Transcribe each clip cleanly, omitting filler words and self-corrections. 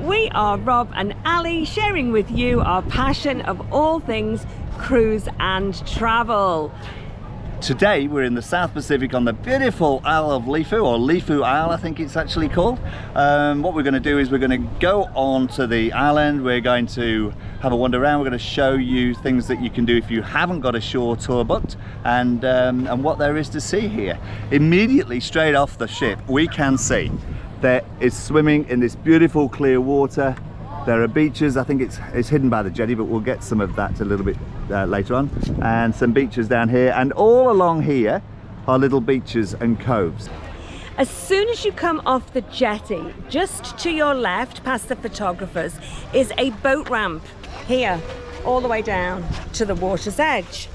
we are Rob and Ali sharing with you our passion of all things cruise and travel. Today we're in the South Pacific on the beautiful Isle of Lifou, or Lifou Isle I think it's actually called. What we're going to do is we're going to go on to the island, we're going to have a wander around, we're going to show you things that you can do if you haven't got a shore tour booked, and what there is to see here. Immediately straight off the ship we can see there is swimming in this beautiful clear water. There are beaches, I think it's hidden by the jetty, but we'll get some of that a little bit later on. And some beaches down here, and all along here are little beaches and coves. As soon as you come off the jetty, just to your left, past the photographers, is a boat ramp here, all the way down to the water's edge.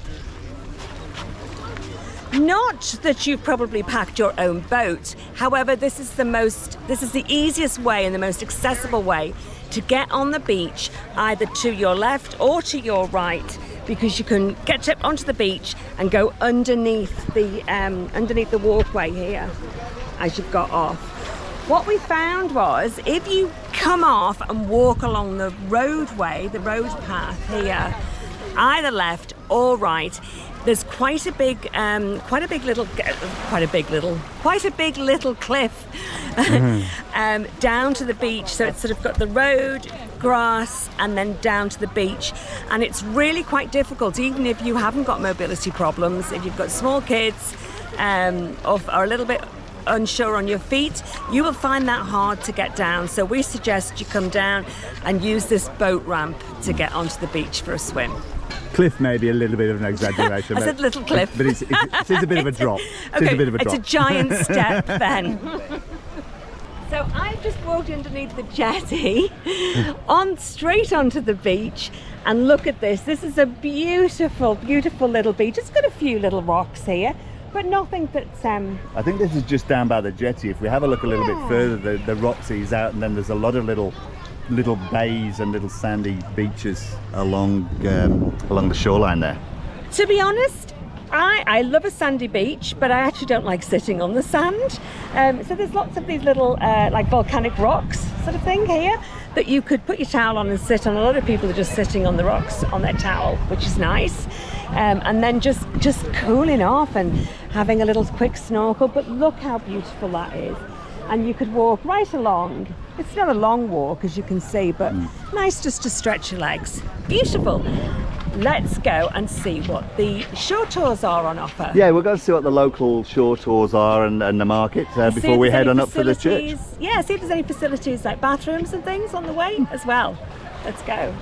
Not that you've probably packed your own boat, however, this is the easiest way and the most accessible way to get on the beach, either to your left or to your right, because you can get up onto the beach and go underneath the walkway here as you've got off. What we found was, if you come off and walk along the roadway, the road path here, either left or right, there's quite a big little cliff down to the beach. So it's sort of got the road, grass, and then down to the beach. And it's really quite difficult, even if you haven't got mobility problems, if you've got small kids or are a little bit unsure on your feet, you will find that hard to get down. So we suggest you come down and use this boat ramp to get onto the beach for a swim. Cliff may be a little bit of an exaggeration. I said little cliff. But it is a bit of a drop. It's a giant step then. So I've just walked underneath the jetty straight onto the beach, and look at this. This is a beautiful, beautiful little beach. It's got a few little rocks here, but nothing that's... I think this is just down by the jetty. If we have a look a little bit further, the rocks ease out, and then there's a lot of little bays and little sandy beaches along the shoreline there. To be honest, I love a sandy beach, but I actually don't like sitting on the sand. So there's lots of these little like volcanic rocks sort of thing here that you could put your towel on and sit on. A lot of people are just sitting on the rocks on their towel, which is nice. And then just cooling off and having a little quick snorkel. But look how beautiful that is. And you could walk right along. It's not a long walk, as you can see, but nice just to stretch your legs. Beautiful. Let's go and see what the shore tours are on offer. Yeah, we're going to see what the local shore tours are and the market before we head on up for the church. Yeah, see if there's any facilities like bathrooms and things on the way as well. Let's go.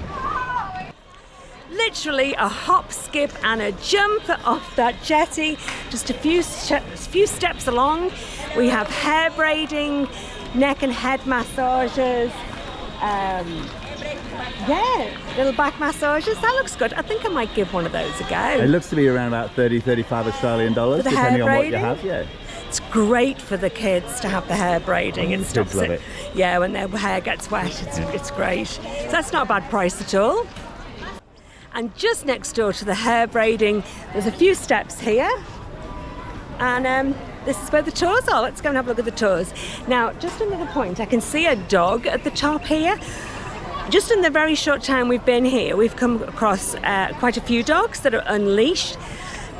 Literally a hop, skip and a jump off that jetty. Just a few steps along. We have hair braiding, neck and head massages, little back massages. That looks good. I think I might give one of those a go. It looks to be around about 30-35 Australian dollars, depending on what you have. Yeah. It's great for the kids to have the hair braiding. It stops love it. Yeah, when their hair gets wet, it's great. So that's not a bad price at all. And just next door to the hair braiding, there's a few steps here. And this is where the tours are. Let's go and have a look at the tours. Now, just another point, I can see a dog at the top here. Just in the very short time we've been here, we've come across quite a few dogs that are unleashed.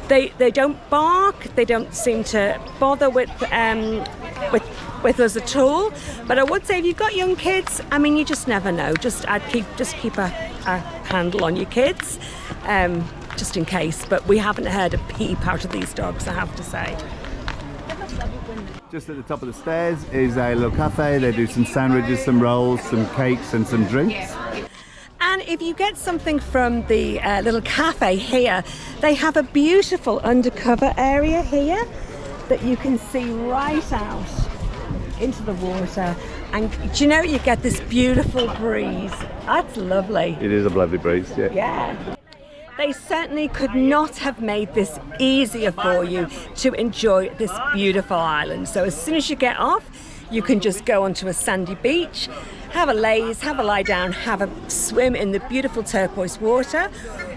They don't bark, they don't seem to bother with us at all. But I would say if you've got young kids, I mean, you just never know. I'd keep a handle on your kids, just in case. But we haven't heard a peep out of these dogs, I have to say. Just at the top of the stairs is a little cafe. They do some sandwiches, some rolls, some cakes and some drinks. And if you get something from the little cafe here, they have a beautiful undercover area here that you can see right out into the water. And do you know, you get this beautiful breeze. That's lovely. It is a lovely breeze, yeah. Yeah. They certainly could not have made this easier for you to enjoy this beautiful island. So as soon as you get off, you can just go onto a sandy beach, have a laze, have a lie down, have a swim in the beautiful turquoise water,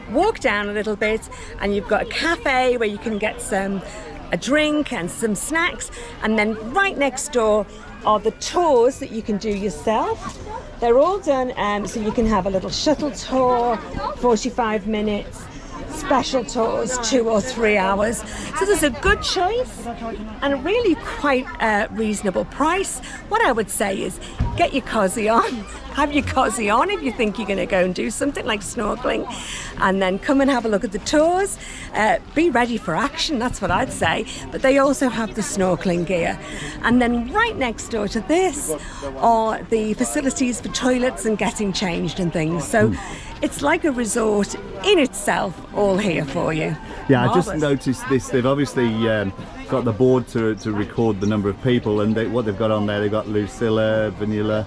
walk down a little bit, and you've got a cafe where you can get a drink and some snacks, and then right next door are the tours that you can do yourself. They're all done so you can have a little shuttle tour, 45 minutes, special tours, 2 or 3 hours. So there's a good choice and a really quite reasonable price. What I would say is get your cosy on, have your cosy on if you think you're going to go and do something like snorkeling, and then come and have a look at the tours. Be ready for action, that's what I'd say. But they also have the snorkeling gear. And then right next door to this are the facilities for toilets and getting changed and things. So it's like a resort in itself, all here for you. Yeah, Marvellous. I just noticed this. They've obviously got the board to record the number of people, and what they've got on there, they've got Lucilla, Vanilla,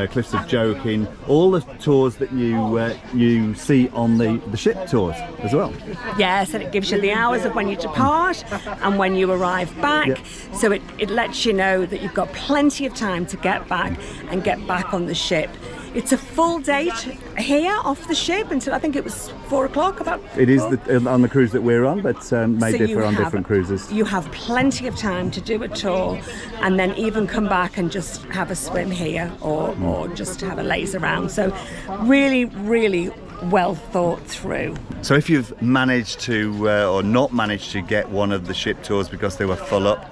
Cliffs of Joking, all the tours that you see on the ship tours as well. Yes, and it gives you the hours of when you depart and when you arrive back. Yep. So it lets you know that you've got plenty of time to get back and get back on the ship. It's a full date here off the ship until I think it was 4 o'clock. It is on the cruise that we're on, but may So differ on different cruises. You have plenty of time to do a tour and then even come back and just have a swim here or just have a laze around. So really, really well thought through. So if you've managed to or not managed to get one of the ship tours because they were full up,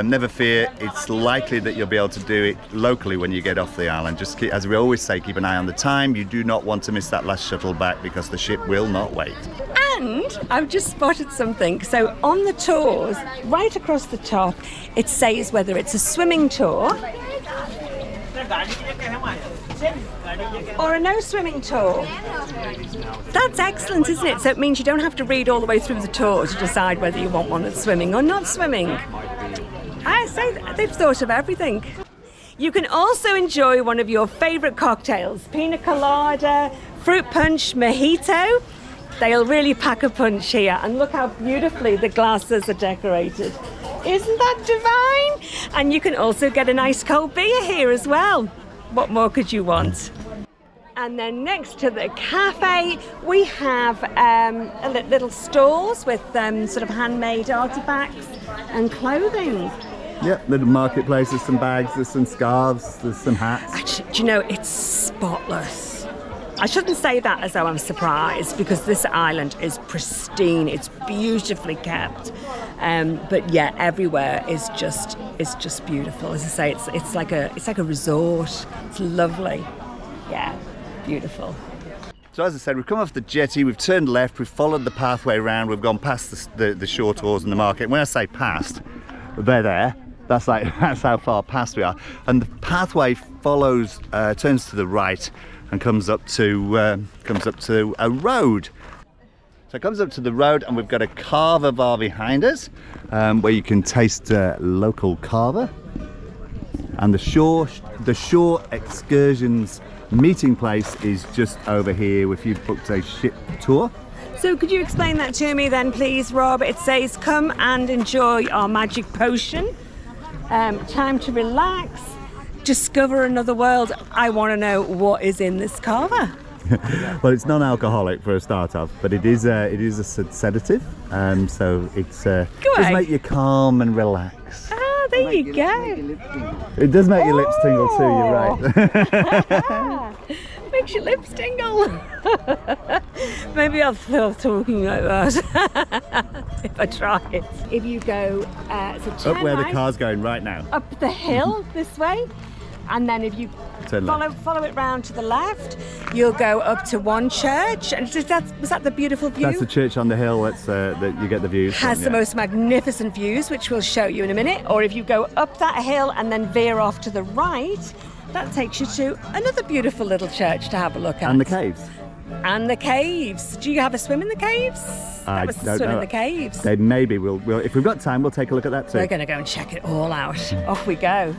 never fear, it's likely that you'll be able to do it locally when you get off the island. Just keep, as we always say, keep an eye on the time. You do not want to miss that last shuttle back because the ship will not wait. And I've just spotted something. So on the tours, right across the top, it says whether it's a swimming tour or a no swimming tour. That's excellent, isn't it? So it means you don't have to read all the way through the tour to decide whether you want one that's swimming or not swimming. I say they've thought of everything. You can also enjoy one of your favourite cocktails, pina colada, fruit punch, mojito. They'll really pack a punch here, and look how beautifully the glasses are decorated. Isn't that divine? And you can also get an ice cold beer here as well. What more could you want? And then next to the cafe, we have little stalls with sort of handmade artifacts and clothing. Yep, little marketplace. There's some bags, there's some scarves, there's some hats. Actually, do you know, it's spotless. I shouldn't say that as though I'm surprised, because this island is pristine. It's beautifully kept. But yeah, everywhere is just beautiful. As I say, it's like a resort. It's lovely. Yeah, beautiful. So as I said, we've come off the jetty, we've turned left, we've followed the pathway around, we've gone past the shore tours and the market. When I say past, they're there. That's how far past we are. And the pathway follows, turns to the right and comes up to a road. So it comes up to the road, and we've got a Carver Bar behind us, where you can taste local carver. And the shore excursions meeting place is just over here if you've booked a ship tour. So could you explain that to me then, please, Rob? It says, come and enjoy our magic potion. Time to relax, discover another world. I want to know what is in this carver. Well, it's non-alcoholic for a start off, but it is a sedative, so it's does make you calm and relax. Ah, there you go. It does make your lips tingle too. You're right. Makes your lips tingle. Maybe I'll stop talking like that if I try it. If you go so Up where the right, car's going right now. up the hill this way, and then if you follow it round to the left, you'll go up to one church. And was that the beautiful view? That's the church on the hill. That you get the views. Has from, the most magnificent views, which we'll show you in a minute. Or if you go up that hill and then veer off to the right, that takes you to another beautiful little church to have a look at. And the caves. And the caves. Do you have a swim in the caves? I That was don't swim know. in the caves. Then maybe we'll if we've got time, we'll take a look at that too. We're going to go and check it all out. Off we go.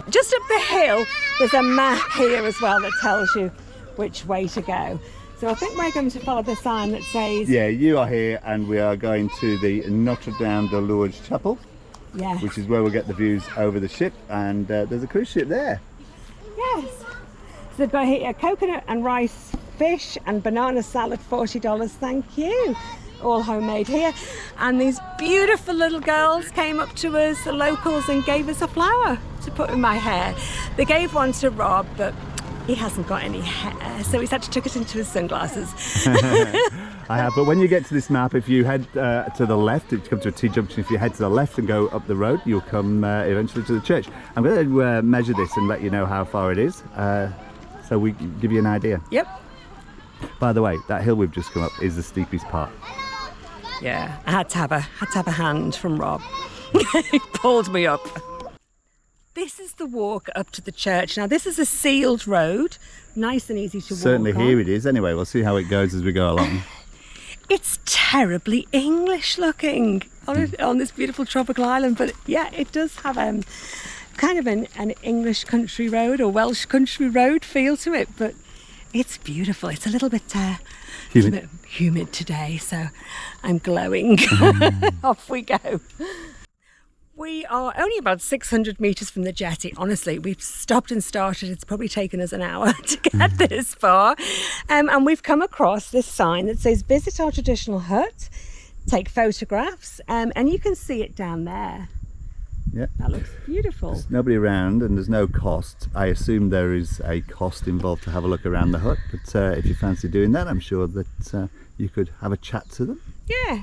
Just up the hill, there's a map here as well that tells you which way to go. So I think we're going to follow the sign that says... Yeah, you are here, and we are going to the Notre Dame-de-Lourdes chapel. Yes. Which is where we'll get the views over the ship, and there's a cruise ship there. Yes. So they've got here coconut and rice fish and banana salad, $40. Thank you. all homemade here. And these beautiful little girls came up to us, the locals, and gave us a flower to put in my hair. They gave one to Rob, but he hasn't got any hair, so he's had to tuck it into his sunglasses. I have, but when you get to this map, if you head to the left, you come to a T-junction. If you head to the left and go up the road, you'll come eventually to the church. I'm going to measure this and let you know how far it is, so we can give you an idea. Yep. By the way, that hill we've just come up is the steepest part. Yeah, I had to have a hand from Rob. He pulled me up. This is the walk up to the church. Now, this is a sealed road, nice and easy to walk on. Certainly here it is. Anyway, we'll see how it goes as we go along. It's terribly English looking on this beautiful tropical island, but yeah, it does have kind of an English country road or Welsh country road feel to it, but it's beautiful. It's a little bit humid today, so I'm glowing. Off we go. We are only about 600 metres from the jetty. Honestly, we've stopped and started. It's probably taken us an hour to get this far. And we've come across this sign that says, visit our traditional hut, take photographs, and you can see it down there. Yeah. That looks beautiful. There's nobody around and there's no cost. I assume there is a cost involved to have a look around the hut, but if you fancy doing that, I'm sure that you could have a chat to them. Yeah.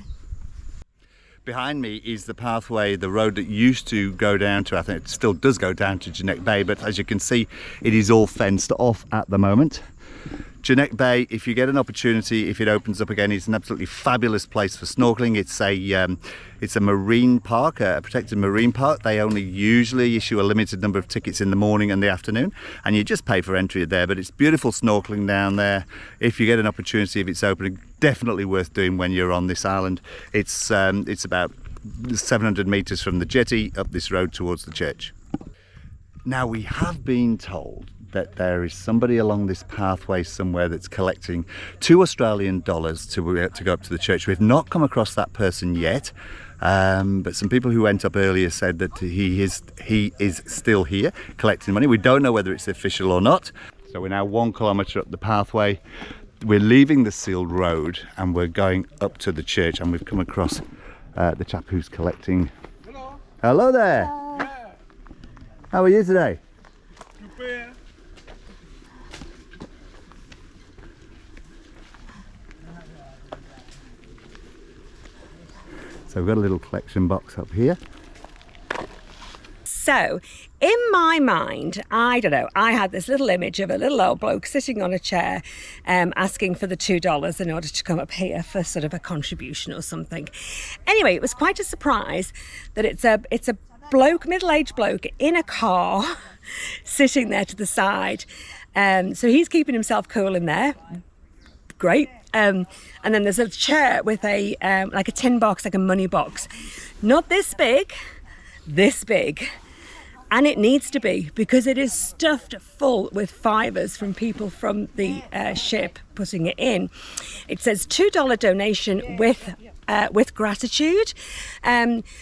Behind me is the pathway, the road that used to go down to, I think it still does go down to Jeanette Bay, but as you can see, it is all fenced off at the moment. Jeanette Bay, if you get an opportunity, if it opens up again, it's an absolutely fabulous place for snorkeling. It's a marine park, a protected marine park. They only usually issue a limited number of tickets in the morning and the afternoon, and you just pay for entry there, but it's beautiful snorkeling down there. If you get an opportunity, if it's open, definitely worth doing when you're on this island. It's about 700 meters from the jetty up this road towards the church. Now, we have been told that there is somebody along this pathway somewhere that's collecting $2 Australian to go up to the church. We've not come across that person yet, but some people who went up earlier said that he is still here collecting money. We don't know whether it's official or not. So we're now 1 kilometre up the pathway. We're leaving the sealed road and we're going up to the church, and we've come across the chap who's collecting. Hello. Hello there. How are you today? Prepare. So we've got a little collection box up here. So, in my mind, I don't know, I had this little image of a little old bloke sitting on a chair asking for the $2 in order to come up here for sort of a contribution or something. Anyway, it was quite a surprise that it's a bloke, middle-aged bloke in a car sitting there to the side. So he's keeping himself cool in there. Great. And then there's a chair with a like a tin box, like a money box. Not this big, this big. And it needs to be, because it is stuffed full with fivers from people from the ship putting it in. It says $2 donation with gratitude.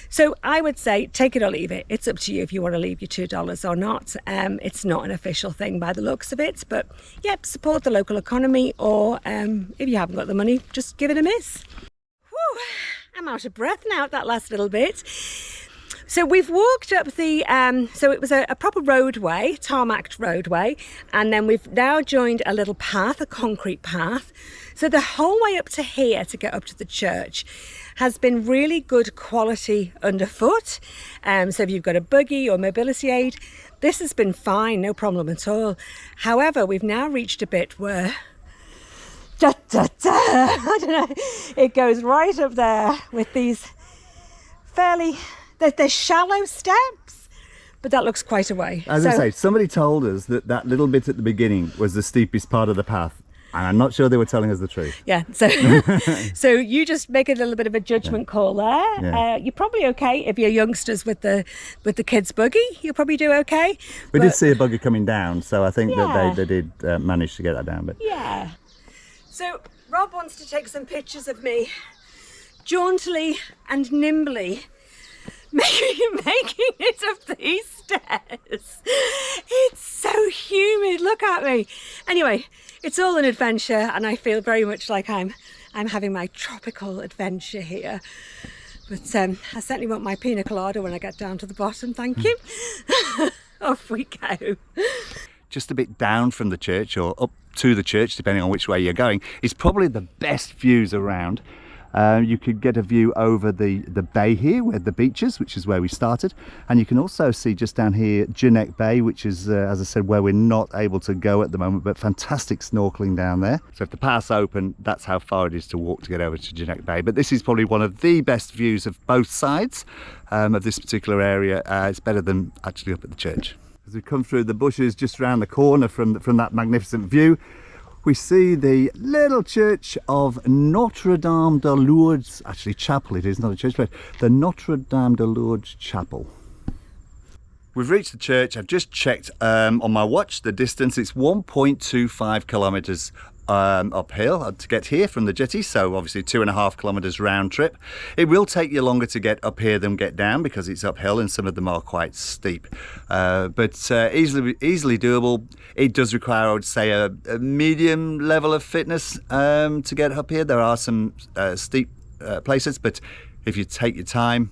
So I would say take it or leave it. It's up to you if you want to leave your $2 or not. It's not an official thing by the looks of it, but yep, support the local economy, or if you haven't got the money, just give it a miss. Whew, I'm out of breath now at that last little bit. So we've walked up the, so it was a proper roadway, tarmacked roadway, and then we've now joined a little path, a concrete path. So the whole way up to here to get up to the church has been really good quality underfoot. So if you've got a buggy or mobility aid, this has been fine, no problem at all. However, we've now reached a bit where, I don't know, it goes right up there with these fairly, they're shallow steps, but that looks quite a way. As I say, somebody told us that that little bit at the beginning was the steepest part of the path, and I'm not sure they were telling us the truth. Yeah, so so you just make a little bit of a judgment call there. Yeah. You're probably okay if you're youngsters with the kids' buggy. You'll probably do okay. We did see a buggy coming down, so I think Yeah. that they did manage to get that down. But Yeah. So Rob wants to take some pictures of me jauntily and nimbly making it up these stairs. It's so humid, look at me. Anyway, it's all an adventure, and I feel very much like I'm I'm having my tropical adventure here. But I certainly want my pina colada when I get down to the bottom, thank you. Off we go. Just a bit down from the church, or up to the church, depending on which way you're going, is probably the best views around. You could get a view over the bay here, where the beach is, which is where we started. And you can also see just down here Jeanette Bay, which is, as I said, where we're not able to go at the moment, but fantastic snorkeling down there. So if the path's open, that's how far it is to walk to get over to Jeanette Bay. But this is probably one of the best views of both sides of this particular area. It's better than actually up at the church. As we come through the bushes just around the corner from that magnificent view, we see the little church of Notre Dame-de-Lourdes, actually chapel it is, not a church, but the Notre Dame-de-Lourdes chapel. We've reached the church. I've just checked on my watch the distance. It's 1.25 kilometres uphill to get here from the jetty, so obviously 2.5 kilometres round trip. It will take you longer to get up here than get down because it's uphill and some of them are quite steep, but easily doable. It does require, I would say, a medium level of fitness to get up here. There are some steep places, but if you take your time,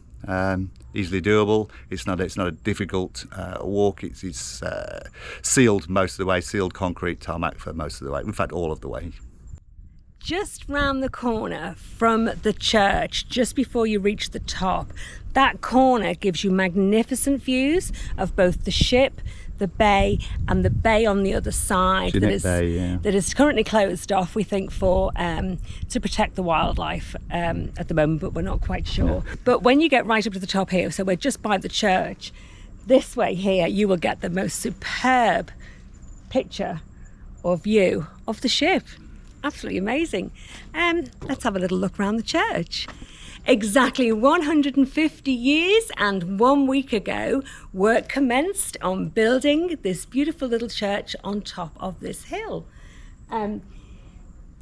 easily doable. It's not a difficult walk. It's sealed most of the way, sealed concrete tarmac for most of the way, in fact all of the way. Just round the corner from the church, just before you reach the top, that corner gives you magnificent views of both the ship, the bay, and the bay on the other side that is currently closed off, we think, for to protect the wildlife at the moment, but we're not quite sure. No. But when you get right up to the top here, so we're just by the church, this way here, you will get the most superb picture or view of the ship. Absolutely amazing. Let's have a little look around the church. Exactly 150 years and 1 week ago, work commenced on building this beautiful little church on top of this hill.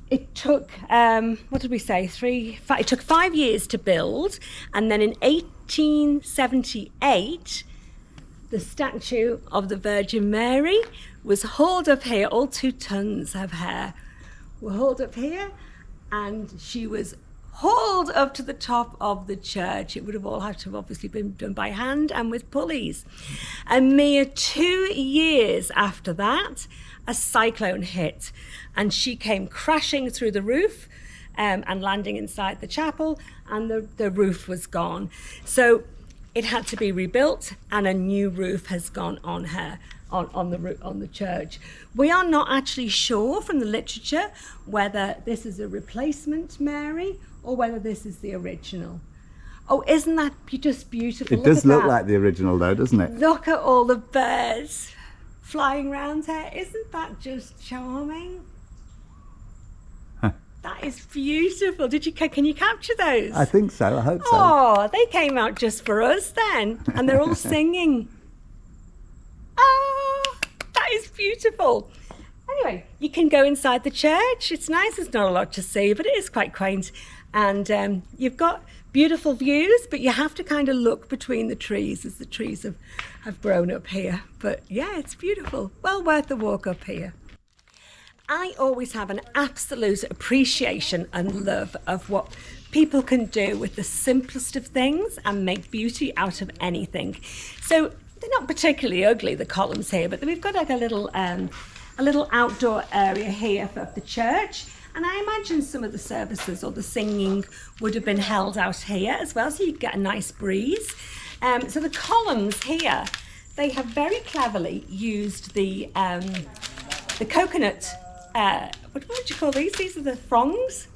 It took, what did we say, it took 5 years to build, and then in 1878, the statue of the Virgin Mary was hauled up here. All 2 tons of her were hauled up here, and she was hauled up to the top of the church. It would have all had to have obviously been done by hand and with pulleys. A mere 2 years after that, a cyclone hit, and she came crashing through the roof and landing inside the chapel, and the roof was gone. So it had to be rebuilt, and a new roof has gone on her. On the church. We are not actually sure from the literature whether this is a replacement Mary or whether this is the original. Oh, isn't that just beautiful? It does look like the original though, doesn't it? Look at all the birds flying around her. Isn't that just charming? Huh. That is beautiful. Can you capture those? I think so, I hope so. Oh, they came out just for us then, and they're all singing. Oh, that is beautiful. Anyway, you can go inside the church. It's nice. There's not a lot to see, but it is quite quaint. And you've got beautiful views, but you have to kind of look between the trees as the trees have grown up here. But yeah, it's beautiful. Well worth the walk up here. I always have an absolute appreciation and love of what people can do with the simplest of things and make beauty out of anything. So they're not particularly ugly, the columns here, but we've got like a little outdoor area here for the church. And I imagine some of the services or the singing would have been held out here as well, so you'd get a nice breeze. So the columns here, they have very cleverly used the coconut, what would you call these? These are the fronds?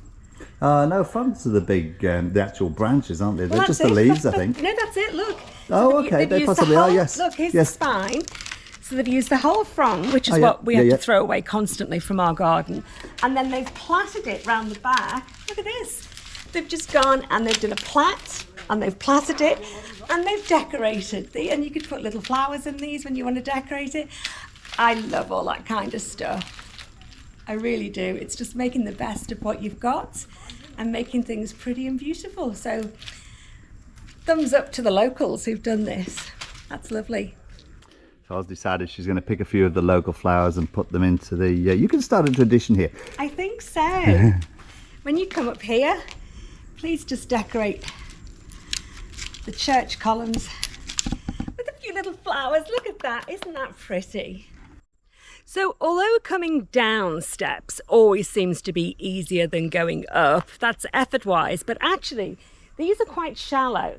No, fronds are the big, the actual branches, aren't they? They're just the leaves, I think. No, that's it, look. Oh, okay, they possibly are, yes. Look, here's the spine. So they've used the whole frond, which is what we have to throw away constantly from our garden. And then they've plaited it round the back. Look at this. They've just gone and they've done a plait, and they've plaited it, and they've decorated. And you could put little flowers in these when you want to decorate it. I love all that kind of stuff. I really do. It's just making the best of what you've got and making things pretty and beautiful. So thumbs up to the locals who've done this. That's lovely. Charles decided she's going to pick a few of the local flowers and put them into the... you can start a tradition here. I think so. when you come up here, please just decorate the church columns with a few little flowers. Look at that, isn't that pretty? So although coming down steps always seems to be easier than going up, that's effort-wise, but actually these are quite shallow.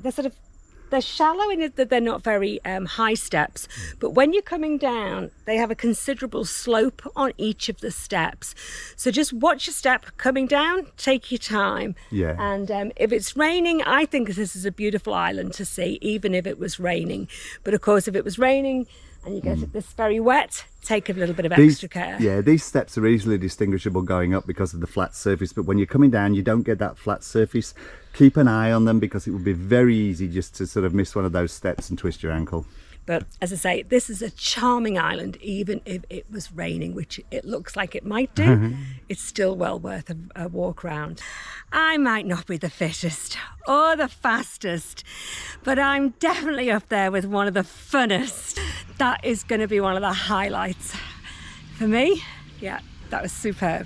They're shallow in it that they're not very high steps, but when you're coming down, they have a considerable slope on each of the steps. So just watch your step coming down, take your time. Yeah. And if it's raining, I think this is a beautiful island to see, even if it was raining. But of course, if it was raining and you get this very wet, take a little bit of extra care. Yeah, these steps are easily distinguishable going up because of the flat surface, but when you're coming down, you don't get that flat surface. Keep an eye on them because it would be very easy just to sort of miss one of those steps and twist your ankle. But as I say, this is a charming island, even if it was raining, which it looks like it might do. It's still well worth a walk around. I might not be the fittest or the fastest, but I'm definitely up there with one of the funnest. That is going to be one of the highlights for me. Yeah, that was superb.